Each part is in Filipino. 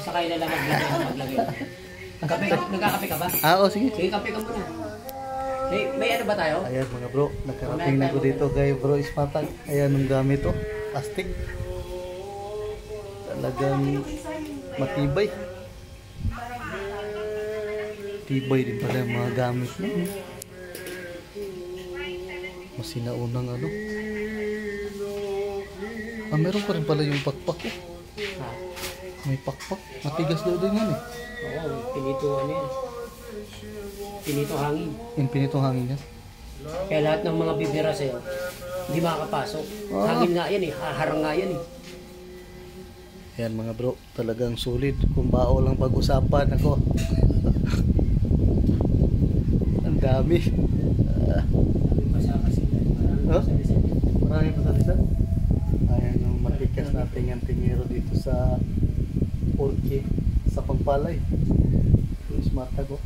sa kaila lang maglagay. Kape, nagkakape ka ba? Oo, sige. Sige, kape ka muna. May ano ba tayo? Ayan mga bro, nakarating na ko dito kay bro Ismatag. Ayan ang gamit to, plastic. Talagang matibay. Tibay din pala yung mga gamit niya. Mas sinaunang ano. Meron pa rin pala yung pakpak eh. Ha? May pakpak. Matigas daw din yan eh. Oo, pinito ano yan. Pinito hangin. Infinito hangin yan. Kaya lahat ng mga bibira sa'yo, hindi makakapasok. Hangin nga yan eh, haharang nga yan eh. Ayan mga bro, talagang sulit. Kung bao lang pag-usapan ako. Ang dami. Sabi pa sa kasi, Marami pa sa lisan. Ayan yung matikas natin yung tingero dito sa Orche, sa Pampalay. Yung Ismatag ko.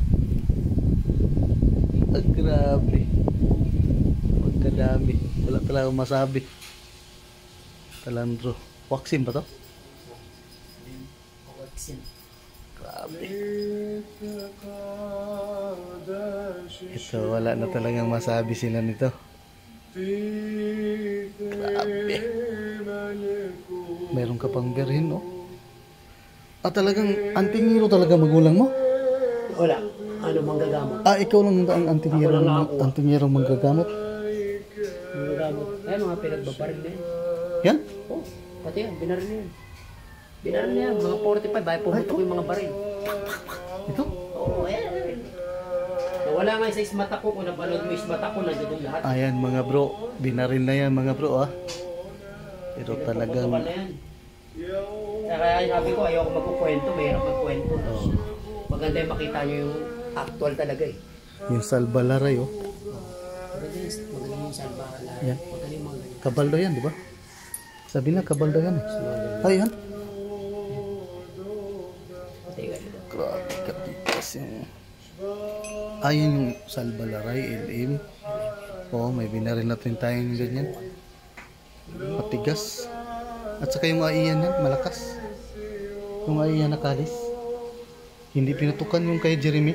Grabe. Pagkadami. Wala talaga masabi. Talandro. Waxing ba to? Grabe. Ito, wala na talagang masabi sila nito. Grabe. Meron ka pang berhin, no? Talagang antingiro talaga magulang mo? Wala. Ano manggagamot? Ikaw lang ang antingiro manggagamot? Manggagamot. Ay, mga pinagbabaril na yan. Yan? Oh, pati yan. Binaril na yan. Binaril na yan. Mga 45. Ay, pumutok yung mga baril. Ito? Oo, ayan. Wala nga sa ismata ko. Kung napanood mo ismata ko, nandun lahat. Ayan mga bro. Binaril na yan mga bro Pero talagang... Kaya sabi ko, ayoko magkukwento. Mayroon magkwento. Maganda yung makita nyo yung actual talaga eh. Yung Salbalaray Maganda yung Salbalaray. Yan. Maganda yung mga ganyan. Kabaldo yan, di ba? Sabi na, kabaldo yan eh. Yan. Grabe, katikas yung... Ayan yung Salbalaray, LM. May binaril natin tayong ganyan. Matigas. At saka yung aiyan yan, malakas. Yung aiyan na kalis. Hindi pinutukan yung kay Jeremy.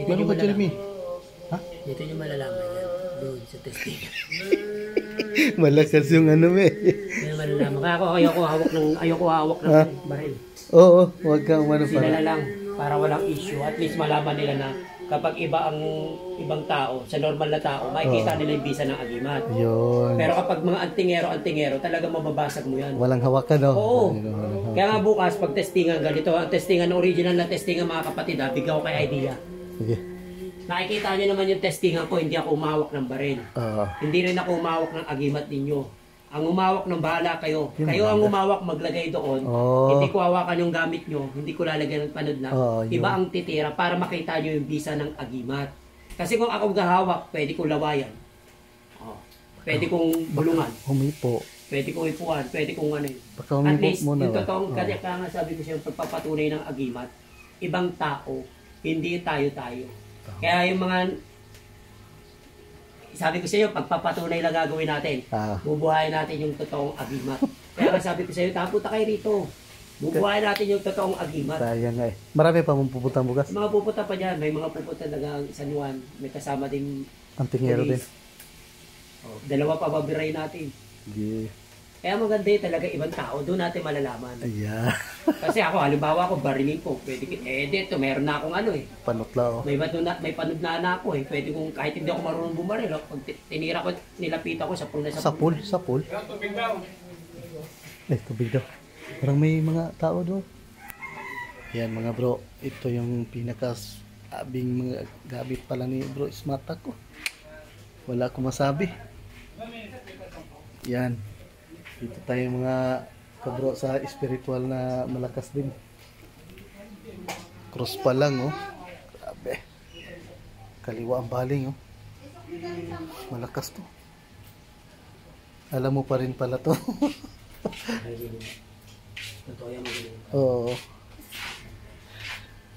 Meron ba Jeremy? Ha? Dito nyo malalaman yan. Doon sa testing. Malakas yung ano Kaya malalaman. Kaya ako ayoko hawak ng baril. Oo, wag kang umano Sila para. na lang para walang issue. At least malaman nila na kapag iba ang ibang tao, sa normal na tao, makikita nila yung bisa ng agimat. Yun. Pero kapag mga antingero, talaga mababasag mo yan. Walang hawakan, no? Oo. Kaya nga bukas, pag testingan ganito, ang testingan na original na testingan mga kapatid, bigyan ko kayo idea. Sige. Nakikita nyo naman yung testingan ko, hindi ako umawak ng baril. Hindi rin ako umawak ng agimat ninyo. Ang umawak ng bahala kayo. Kayo ang umawak, maglagay doon. Hindi ko hawakan yung gamit nyo, hindi ko lalagyan ng panod na. Iba ang titira para makita nyo yung bisa ng agimat. Kasi kung ako gahawak, pwede kong lawayan. Pwede kong bulungan. Humipo. Pwede kong ipuan, pwede kong ano yun. At Humipo least, muna yung ba? totoong, kaya nga sabi ko siya, pagpapatunay ng agimat, ibang tao, hindi tayo-tayo. Kaya yung mga, sabi ko sa iyo, pagpapatunay lang gagawin natin. Bubuhayin natin yung totoong agimat. Kaya nga sabi ko sa iyo, tapunta kayo rito. Bubuhayin natin yung totoong agimat. Sayang nga eh. Marami pa mong pupuntang bukas. Mga pupunta pa dyan, may mga pupunta na San Juan, may kasama ding Antingero din. Dalawa pa babiray natin. Kaya maganda yun talaga ibang tao, doon natin malalaman. Kasi ako, halimbawa ako, barilin ko, pwede, dito, meron na akong ano eh. Panutla May panud na ako eh, pwede kong, kahit hindi ako marunong bumaril, pag tinira ko, nilapita ko, sapul na sapul. Sapul? Tubig daw. Parang may mga tao doon. Yan mga bro, ito yung pinakasabing mga gamit pala ni bro Ismatag ko. Wala akong masabi. Yan. Dito tayo mga kabro sa spiritual na malakas din. Cross pa lang Grabe. Kaliwa ang baling Malakas to. Alam mo pa rin pala to. Oo.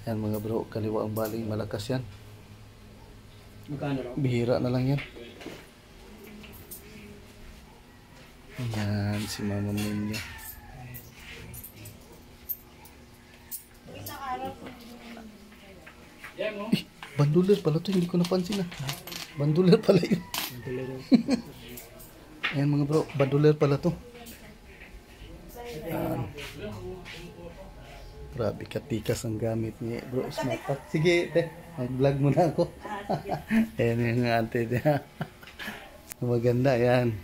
Yan mga bro, kaliwa ang baling, malakas yan. Bihira na lang yan. Yan, si Mama Minya. Banduler pala to, hindi ko napansin ah. Banduler pala yun. Ayan mga bro, banduler pala to. Grabe katikas ang gamit ni bro Smartak. Sige, mag-vlog muna ako. Ayan yung ante niya. Maganda, yan.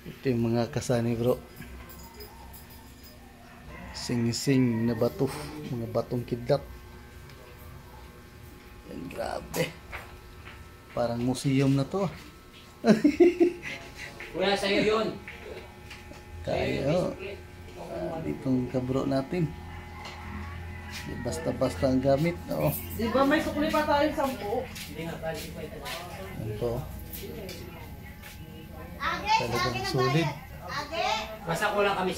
Ito yung mga kasani bro. Sing-sing na bato. Mga batong kidlat. Yan, grabe. Parang museum na to. Wala sa'yo yun. Tayo. Ditong kabro natin. Di basta-basta ang gamit. Oo. Di ba may sukli pa tayo 10? Hindi nga, balik pa ito. Yan po. Talagang solid. Basta ko lang kami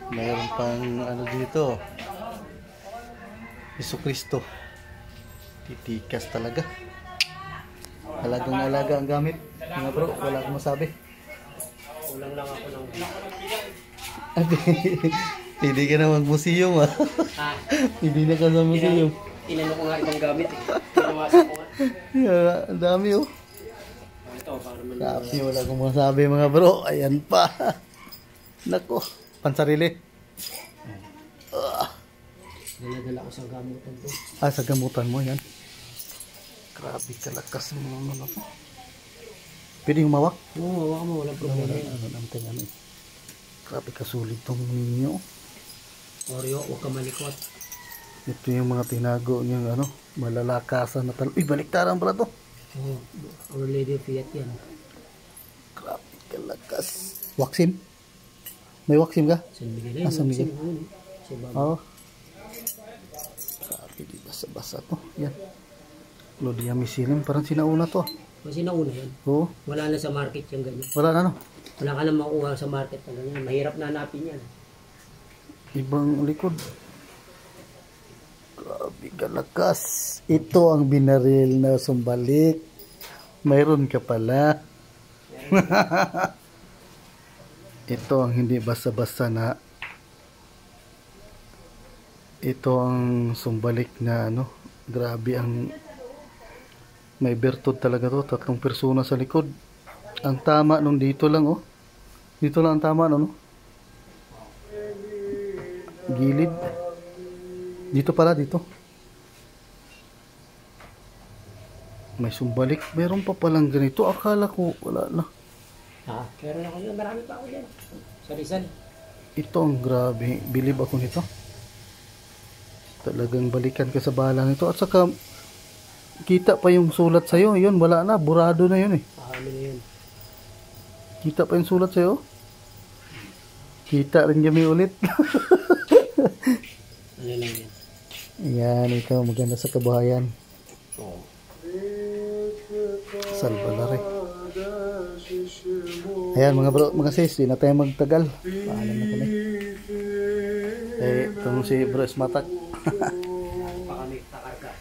Mayroon pang ano dito. Jesucristo. Titikas talaga. Halagang alaga ang gamit. Mga bro, wala akong masabi. Kulang lang ako ng... Hindi ka na mag-museum ah. Ha? Hindi na ka sa museum. Tinano ko nga ibang gamit eh. Tinawasan ko nga. Ang dami oh. Ito, para man... Sabi, wala akong masabi mga bro. Ayan pa. Nako, pansarili. Dala-dala ko sa gamutan to. Sa gamutan mo yan. Grabe kalakas mo mga po. Pwede humawak? Oo, hawakan mo, walang problema yan. Grabe kasulit tong ninyo. Oreo, huwag ka malikot. Ito yung mga tinago niyang ano, malalakasan na talo. Uy, baliktaran pala to. Oo, Our Lady of Fiat yan. Grabe kalakas. Waksim? May waksim ka? San Miguel. San Miguel. Oo. Oo. Grabe, di basa-basa to. Yan. Claudia Misilim, parang sinauna to. Kasi nauna yan. Oo. Wala na sa market yung ganyan. Wala na no? Wala ka na makuha sa market ng ganyan. Mahirap na hanapin yan. Ibang likod. Grabe kalakas. Ito ang binaril na sumbalik. Mayroon ka pala. Ito ang hindi basta-basta na. Ito ang sumbalik na ano. Grabe ang may bertud talaga to. 3 persona sa likod. Ang tama nung dito lang oh. Dito lang ang tama no. Gilid. Dito pala dito. May sumbalik. Meron pa palang ganito. Akala ko wala na. Ha? Meron ako yun. Marami pa ako dyan. Sarisan. Ito ang grabe. Bilib ako nito. Talagang balikan ka sa balang ito. At saka kita pa yung sulat sa'yo. Yun, wala na. Burado na yun eh. Ano na yun? Kita pa yung sulat sa'yo. Kita rin kami ulit. Ano lang yan? Yan, ito. Maganda sa kabuhayan. Oo. Salvalare. Ayan mga bro, mga sis. Di na tayo magtagal. Paalam na kami. Itong si Bro Smartak. Pa kami takarga.